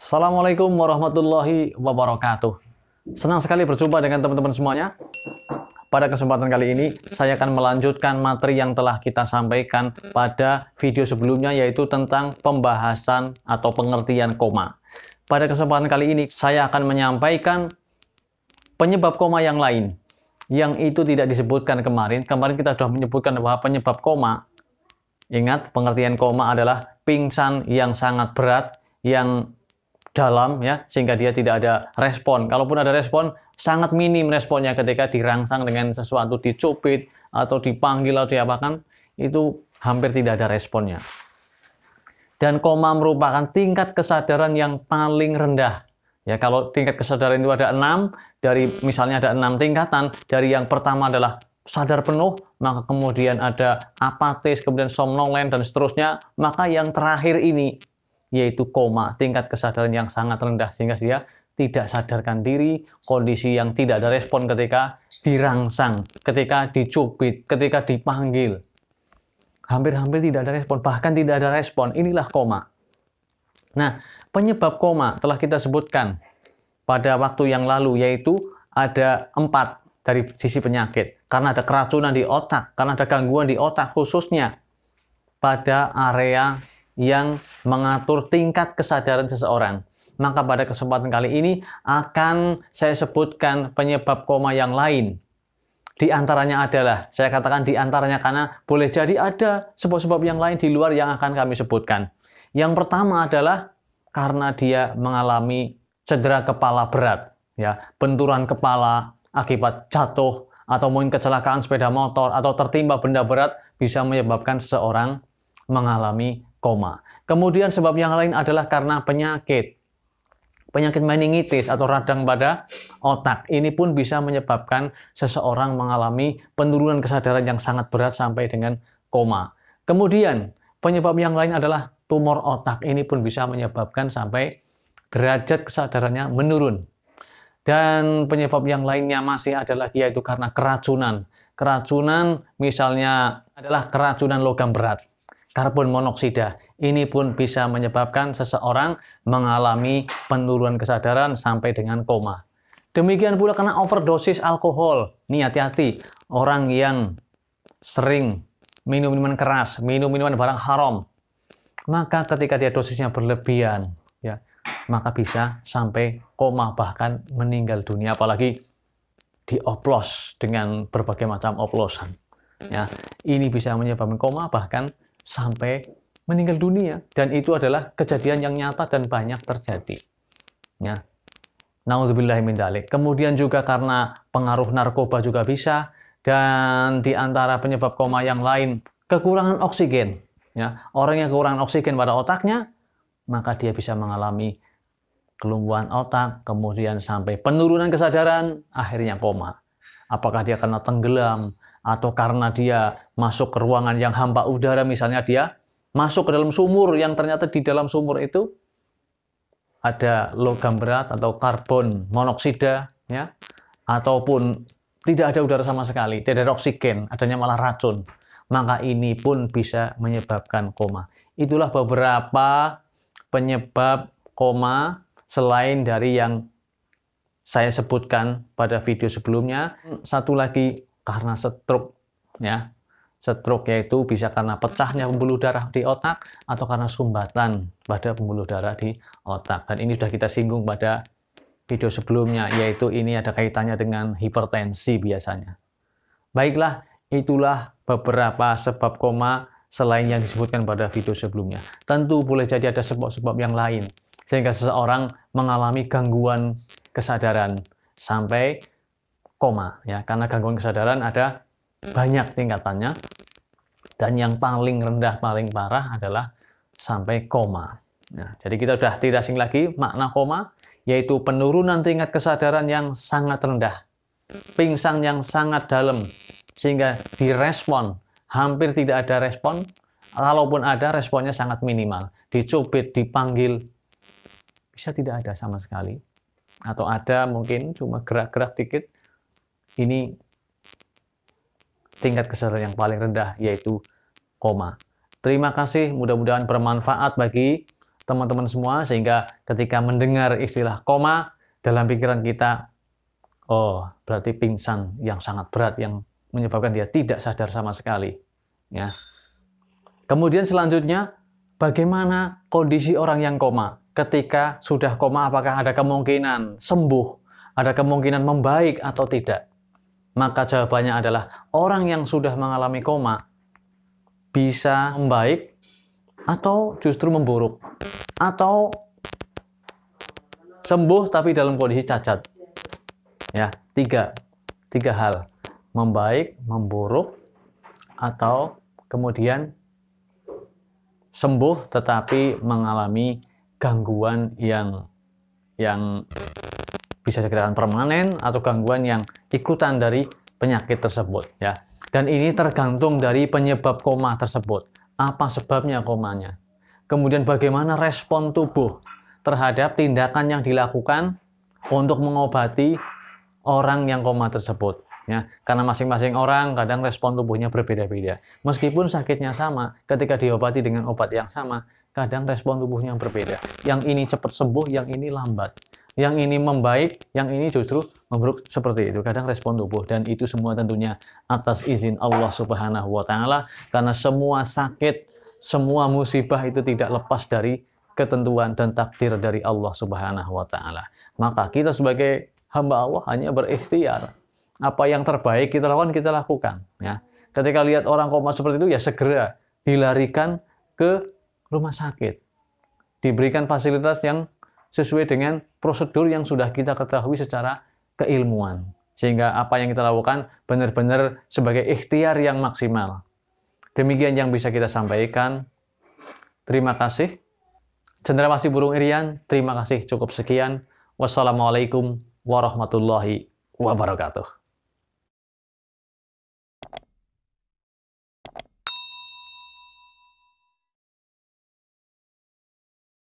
Assalamualaikum warahmatullahi wabarakatuh. Senang sekali berjumpa dengan teman-teman semuanya. Pada kesempatan kali ini, saya akan melanjutkan materi yang telah kita sampaikan pada video sebelumnya, yaitu tentang pembahasan atau pengertian koma. Pada kesempatan kali ini, saya akan menyampaikan penyebab koma yang lain, yang itu tidak disebutkan kemarin. Kemarin kita sudah menyebutkan bahwa penyebab koma, ingat, pengertian koma adalah pingsan yang sangat berat, yang dalam, ya, sehingga dia tidak ada respon. Kalaupun ada respon, sangat minim responnya ketika dirangsang dengan sesuatu, dicubit atau dipanggil atau diapakan, itu hampir tidak ada responnya. Dan koma merupakan tingkat kesadaran yang paling rendah. Ya, kalau tingkat kesadaran itu ada 6, dari misalnya ada 6 tingkatan, dari yang pertama adalah sadar penuh, maka kemudian ada apatis, kemudian somnolen, dan seterusnya, maka yang terakhir ini yaitu koma, tingkat kesadaran yang sangat rendah, sehingga dia tidak sadarkan diri, kondisi yang tidak ada respon ketika dirangsang, ketika dicubit, ketika dipanggil. Hampir-hampir tidak ada respon, bahkan tidak ada respon. Inilah koma. Nah, penyebab koma telah kita sebutkan pada waktu yang lalu, yaitu ada 4 dari sisi penyakit. Karena ada keracunan di otak, karena ada gangguan di otak, khususnya pada area yang mengatur tingkat kesadaran seseorang. Maka pada kesempatan kali ini akan saya sebutkan penyebab koma yang lain. Di antaranya adalah, saya katakan di antaranya karena boleh jadi ada sebab-sebab yang lain di luar yang akan kami sebutkan. Yang pertama adalah karena dia mengalami cedera kepala berat, ya, benturan kepala akibat jatuh atau mungkin kecelakaan sepeda motor atau tertimpa benda berat bisa menyebabkan seseorang mengalami koma. Kemudian sebab yang lain adalah karena penyakit meningitis atau radang pada otak. Ini pun bisa menyebabkan seseorang mengalami penurunan kesadaran yang sangat berat sampai dengan koma. Kemudian penyebab yang lain adalah tumor otak. Ini pun bisa menyebabkan sampai derajat kesadarannya menurun. Dan penyebab yang lainnya masih adalah yaitu karena keracunan. Keracunan misalnya adalah keracunan logam berat, karbon monoksida. Ini pun bisa menyebabkan seseorang mengalami penurunan kesadaran sampai dengan koma. Demikian pula karena overdosis alkohol. Nih hati-hati, orang yang sering minum minuman keras, minum minuman barang haram, maka ketika dia dosisnya berlebihan, ya, maka bisa sampai koma, bahkan meninggal dunia, apalagi dioplos dengan berbagai macam oplosan. Ya, ini bisa menyebabkan koma, bahkan sampai meninggal dunia, dan itu adalah kejadian yang nyata dan banyak terjadi. Ya. Nauzubillahi min dzalik. Kemudian juga karena pengaruh narkoba juga bisa, dan di antara penyebab koma yang lain kekurangan oksigen. Ya, orang yang kekurangan oksigen pada otaknya, maka dia bisa mengalami kelumpuhan otak, kemudian sampai penurunan kesadaran, akhirnya koma. Apakah dia karena tenggelam, atau karena dia masuk ke ruangan yang hampa udara, misalnya dia masuk ke dalam sumur yang ternyata di dalam sumur itu ada logam berat atau karbon monoksida, ya, ataupun tidak ada udara sama sekali, tidak ada oksigen, adanya malah racun, maka ini pun bisa menyebabkan koma. Itulah beberapa penyebab koma selain dari yang saya sebutkan pada video sebelumnya. Satu lagi karena stroke, ya. Stroke yaitu bisa karena pecahnya pembuluh darah di otak atau karena sumbatan pada pembuluh darah di otak. Dan ini sudah kita singgung pada video sebelumnya, yaitu ini ada kaitannya dengan hipertensi biasanya. Baiklah, itulah beberapa sebab koma selain yang disebutkan pada video sebelumnya. Tentu boleh jadi ada sebab-sebab yang lain, sehingga seseorang mengalami gangguan kesadaran sampai koma, ya, karena gangguan kesadaran ada banyak tingkatannya, dan yang paling rendah, paling parah adalah sampai koma. Nah, jadi kita sudah tidak asing lagi makna koma, yaitu penurunan tingkat kesadaran yang sangat rendah, pingsan yang sangat dalam, sehingga direspon hampir tidak ada respon, kalaupun ada responnya sangat minimal, dicubit, dipanggil, bisa tidak ada sama sekali, atau ada mungkin cuma gerak-gerak dikit. Ini tingkat kesadaran yang paling rendah, yaitu koma. Terima kasih, mudah-mudahan bermanfaat bagi teman-teman semua, sehingga ketika mendengar istilah koma, dalam pikiran kita, oh berarti pingsan yang sangat berat yang menyebabkan dia tidak sadar sama sekali. Ya. Kemudian selanjutnya, bagaimana kondisi orang yang koma? Ketika sudah koma, apakah ada kemungkinan sembuh, ada kemungkinan membaik atau tidak? Maka jawabannya adalah orang yang sudah mengalami koma bisa membaik atau justru memburuk, atau sembuh tapi dalam kondisi cacat. Ya, tiga hal: membaik, memburuk, atau kemudian sembuh tetapi mengalami gangguan yang bisa dikatakan permanen, atau gangguan yang ikutan dari penyakit tersebut. Ya, dan ini tergantung dari penyebab koma tersebut. Apa sebabnya komanya? Kemudian bagaimana respon tubuh terhadap tindakan yang dilakukan untuk mengobati orang yang koma tersebut. Ya, karena masing-masing orang kadang respon tubuhnya berbeda-beda. Meskipun sakitnya sama, ketika diobati dengan obat yang sama, kadang respon tubuhnya berbeda. Yang ini cepat sembuh, yang ini lambat. Yang ini membaik, yang ini justru memburuk, seperti itu. Kadang respon tubuh, dan itu semua tentunya atas izin Allah Subhanahu wa Ta'ala, karena semua sakit, semua musibah itu tidak lepas dari ketentuan dan takdir dari Allah Subhanahu wa Ta'ala. Maka kita sebagai hamba Allah hanya berikhtiar. Apa yang terbaik kita lakukan, kita lakukan. Ya. Ketika lihat orang koma seperti itu, ya segera dilarikan ke rumah sakit. Diberikan fasilitas yang sesuai dengan prosedur yang sudah kita ketahui secara keilmuan. Sehingga apa yang kita lakukan benar-benar sebagai ikhtiar yang maksimal. Demikian yang bisa kita sampaikan. Terima kasih. Cendrawasih Burung Irian, terima kasih, cukup sekian. Wassalamualaikum warahmatullahi wabarakatuh.